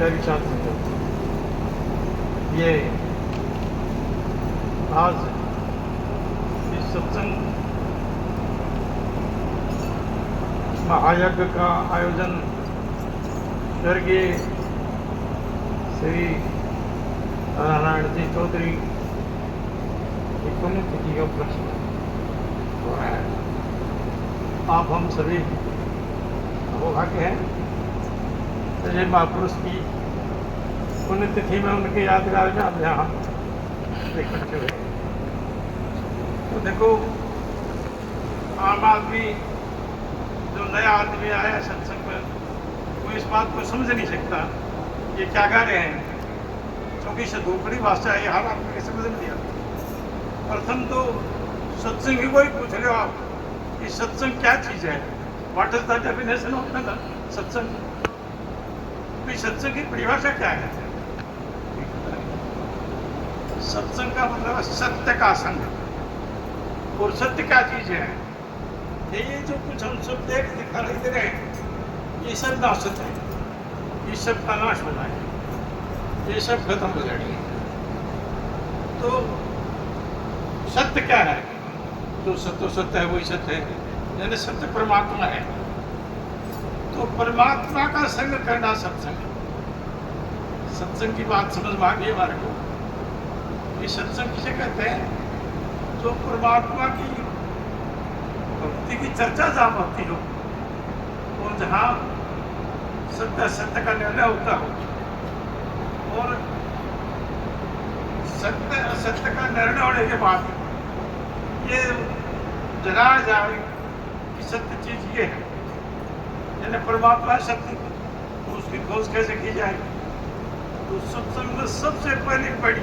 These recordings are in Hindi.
प्यारी साथ ये आज इस सत्संग महायज्ञ का आयोजन स्वर्गीय श्री नारायण जी चौधरी की पुण्यतिथि का प्रश्न हो रहा है। आप हम सभी सौभाग्य हैं जय महापुरुष की पुण्यतिथि में उनके यादगार में आप यहाँ इकट्ठे हुए। तो देखो, आम आदमी जो नया आदमी आया सत्संग में वो इस बात को समझ नहीं सकता ये क्या गा रहे हैं, क्योंकि सदूपरी भाषा है, हर आदमी को समझ नहीं आता। प्रथम तो सत्संग ही वही पूछ रहे हो आप कि सत्संग क्या चीज़ है, what is the definition of the सत्संग। सत्संग की परिभाषा क्या है? सत्संग का मतलब है सत्य का संग। और सत्य क्या चीज है? ये जो कुछ हम सब दिखाई दे रहे हैं ये सब नाशत है, ये सब का नाश होना है, ये सब खत्म हो जाएगी। तो सत्य क्या है? जो सत्य है वही सत्य है, यानी सत्य परमात्मा है। तो परमात्मा का संग करना सत्संग। सत्संग की बात समझ में आ गई हमारे को। ये सत्संग किसे कहते हैं? जो परमात्मा की भक्ति की चर्चा जहाँ होती हो और जहाँ सत्य का निर्णय होता हो, और सत्य का निर्णय होने के बाद ये जरा जाए कि सत्य चीज ये है, यानी परमात्मा शक्ति, तो उसकी खोज कैसे की जाए? तो सत्संग में सबसे पहले बड़ी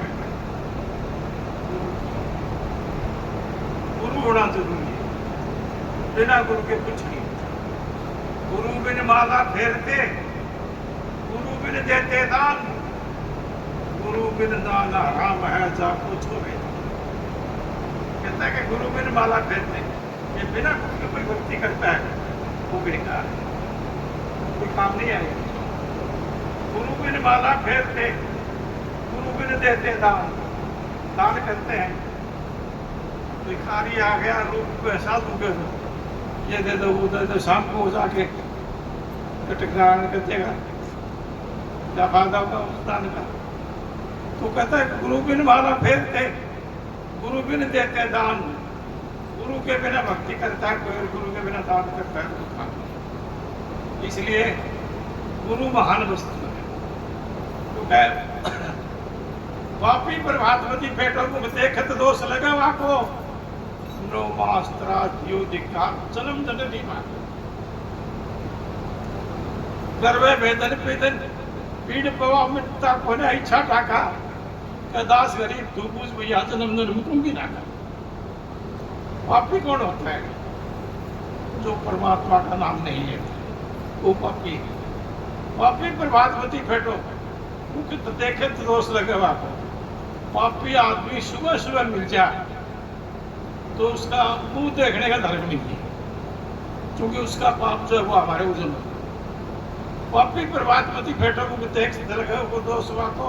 गुरु होना जरूरी है। बिना गुरु के कुछ नहीं। गुरु बिन माला फेरते, गुरु बिन देते दान, गुरु बिन दान हराम है जा कुछ हो गए। कहता है कि गुरु बिन माला फेरते, ये बिना गुरु के कोई भक्ति करता है वो बेकार है, कोई काम नहीं आएगा। गुरु बिन माला फेरते, गुरु बिन देते दान, दान करते हैं। भिखारी आ गया, रूप को एहसास हो गया, ये दे दो वो दे दो, शाम को जाके टकरान कर देगा, क्या फायदा होगा उस दान का? तो कहता है गुरु बिन माला फेरते, गुरु बिन देते दान, गुरु के बिना भक्ति करता है कोई, गुरु के बिना दान करता है तो। इसलिए गुरु महान वस्तु है। तो वापी प्रभातवती पेटो मुख देखत दोष लगा वाको, नो मास्त्रा दिखा जन्म जननी मां। गर्वे वेदन पेदन पीड़ पवा मिटता कोने इच्छा टाका, दास गरीब तू पूछ भैया जन्म जन्म दूंगी ना का। पापी कौन होता है? जो परमात्मा का नाम नहीं है वो पापी है। पापी प्रभातवती फेटो मुख तो देखे तो दोष लगे वाको। पापी आदमी सुबह सुबह मिल जाए तो उसका मुंह देखने का धर्म नहीं है, क्योंकि उसका पाप जो है वो हमारे उजन है। पापी प्रभातवती फेटो मुख देख लगे वो दोष वाको,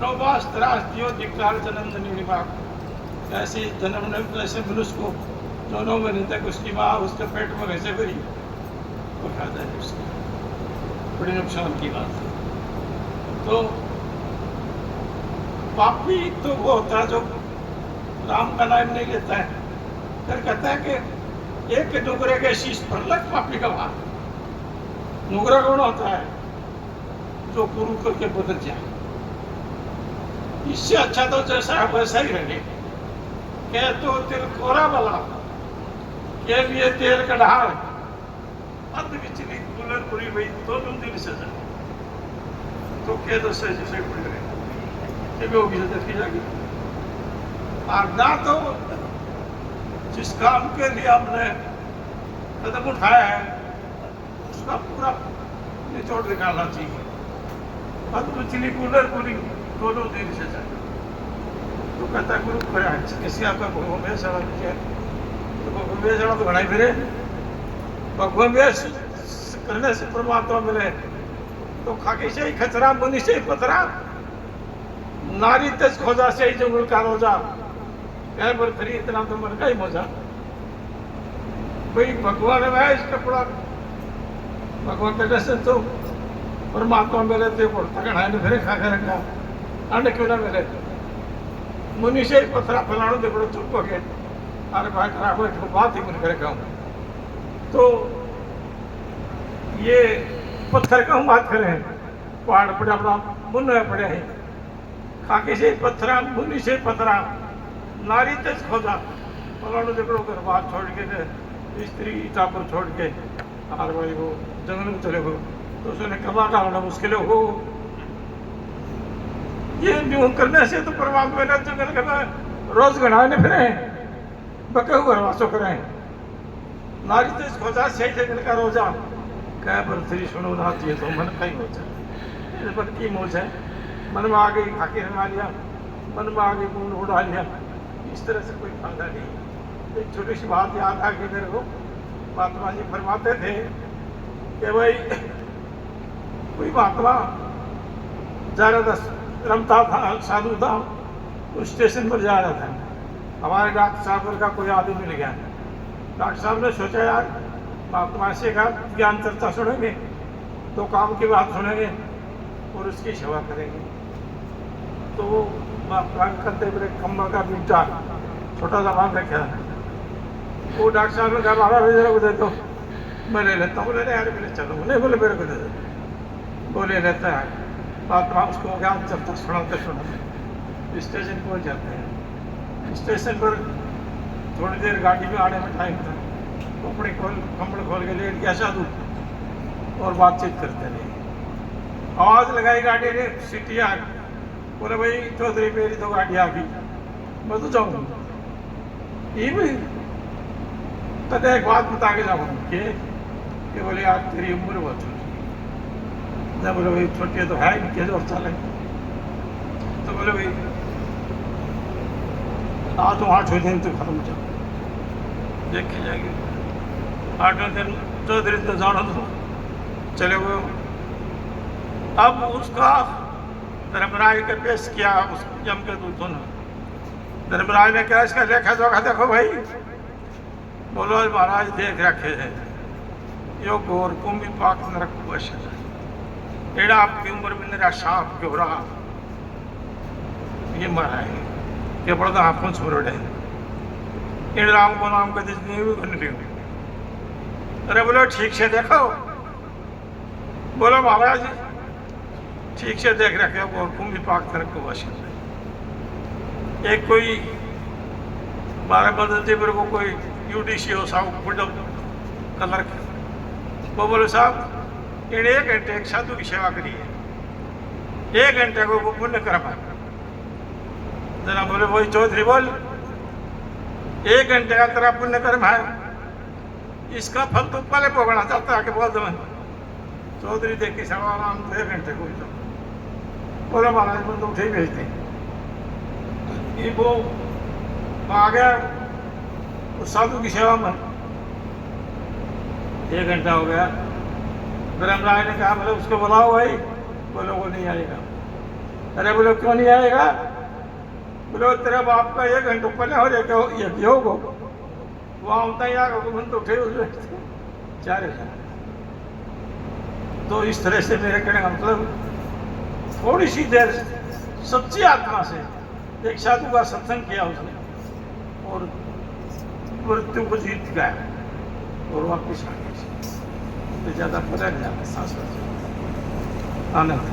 नौबास त्रास दियो धिक्कार जन्म जनी बाप। ऐसी जन्म ने ऐसे मनुष्य को जो 9 महीने तक उसकी माँ उसके पेट में कैसे भरी वो खाता है, उसकी बड़ी नुकसान की बात है। तो पापी तो वो होता है जो राम का नाम नहीं लेता है, फिर कहता है कि एक नुगरे के शीश पर लग पापी का भार। नुगरा कौन होता है? जो गुरु करके बदल जाए। इससे अच्छा तो जैसा है वैसा ही रहे। कह तो तिल कोरा वाला के लिए तेल का ढाल, अंत विचलित बुलर पूरी भाई तो तुम दिल से जाए तो कह दो से जैसे पड़ गए होगी सजा की जाएगी। और ना तो जिस काम के लिए हमने कदम उठाया है उसका पूरा निचोड़ निकालना चाहिए। पद्मचिली कूलर पूरी दोनों दिन से जाए। तो कहता है गुरु किसी आपका भगवान वेश चढ़ा दीजिए, तो भगवान वेश चढ़ा तो घड़ाई फिरे। भगवान वेश करने से परमात्मा मिले तो खाकी से खचरा मुनि से पथरा नारी तज खोजा से जंगल का रोजा कह पर फिर इतना तो मर गई मौजा भाई भगवान है इस कपड़ा भगवान के दर्शन तो परमात्मा मेरे थे तगड़ा है फिर खा कर रखा अंड क्यों ना मेरे मुनि से पथरा फलाणो देखो चुप हो गए अरे भाई खराब है बात ही मुझे करेगा तो ये पत्थर का हम बात करें पहाड़ पड़ा बड़ा मुन्ना पड़े हैं खाकी से पत्थरा मुनि से पत्थरा नारी तज खोजा फलाणो देखो कर बात छोड़ के स्त्री ईटा पर छोड़ के और भाई वो जंगल में चले गो तो उसने कमा डालना मुश्किल हो ये न्यू करने से तो परमात्मा ने जंगल का रोज गणाने फिरे बके हुए वासो करें नारी तज खोजा से जंगल का रोजा कह पर श्री सुनो ना चाहिए तो मन कहीं हो जाए इस पर की मोज है मन में आ गई खाकी रंगा लिया मन में आ गई गुण उड़ा लिया इस तरह से कोई फायदा नहीं एक छोटी सी बात याद आ गई मेरे को महात्मा जी फरमाते थे कि भाई कोई महात्मा जा रहा था रमता था साधु था उस स्टेशन पर जा रहा था हमारे डॉक्टर साहब का कोई आदमी मिल गया डॉक्टर साहब ने सोचा यार महात्मा से कहा ज्ञान चर्चा सुनेंगे तो काम की बात सुनेंगे और उसकी सेवा करेंगे तो महात्मा करते मेरे कम्बल का बीटा छोटा सा बांध रखा वो डॉक्टर साहब ने कहा बाबा मेरे को दे दो मैं ले लेता हूँ बोले यार मेरे चलो नहीं बोले मेरे को दे दो बोले लेता है महात्मा उसको ज्ञान चर्चा सुनाते सुनाते स्टेशन पहुँच जाते हैं स्टेशन पर थोड़ी देर गाड़ी में आने में टाइम था कपड़े कम्बल खोल के लेट गया साधु और बातचीत करते रहे आवाज लगाई गाड़ी ने सीटी आ बोले भाई चौधरी मेरी तो गाड़ी आ गई मैं तो जाऊंगा ये भी पता एक बात बता के जाऊंगा कि बोले यार तेरी उम्र बहुत छोटी जब बोले भाई छोटी तो है ही कैसे और चले तो बोले भाई आज तो 8 दिन तो खत्म हो जाओ देखी जाएगी 8वें दिन चौधरी तो जाना तो चले गए अब उसका धर्मराज के पेश किया उस जम के दूतों ने धर्मराज ने क्या इसका लेखा जोखा देखो भाई बोलो महाराज देख रखे है यो घोर कुंभी पाक नरक वश एड़ा आपकी उम्र में मेरा सांप क्यों रहा ये मरा है ये बड़ा आंखों छोड़ है इन राम को नाम का जितनी भी बन रही अरे बोलो ठीक से देखो बोलो महाराज ठीक से देख रखे हो और कुंभी पाक नरक को वश एक कोई 12 बदलते मेरे को कोई यूडीसी हो साहब बुढ़ो कलर वो बोलो साहब इन 1 घंटे एक साधु की सेवा करी है 1 घंटे को वो पुण्य कर्म जरा बोले वही चौधरी बोल 1 घंटे का तेरा पुण्य कर्म है इसका फल तो पहले भोगना चाहता है कि बोल दो चौधरी देख के सेवा आराम तो 1 घंटे को बोलो महाराज मैं तो उठे ही भेजते ये वो आ गया उस साधु की सेवा में 1 घंटा हो गया धर्मराज ने कहा बोले उसको बुलाओ भाई बोले वो नहीं आएगा अरे बोले क्यों नहीं आएगा बोले तेरा बाप का 1 घंटा पहले हो जाएगा ये योग हो वहाँ होता ही आगा तो मन तो उठे हुए 4 तो इस तरह से मेरे कहने का मतलब थोड़ी सी देर सच्ची आत्मा से एक साधु का सत्संग किया उसने और मृत्यु को जीत गया और वापिस आ गया तो ज्यादा पता नहीं आता सांस आनंद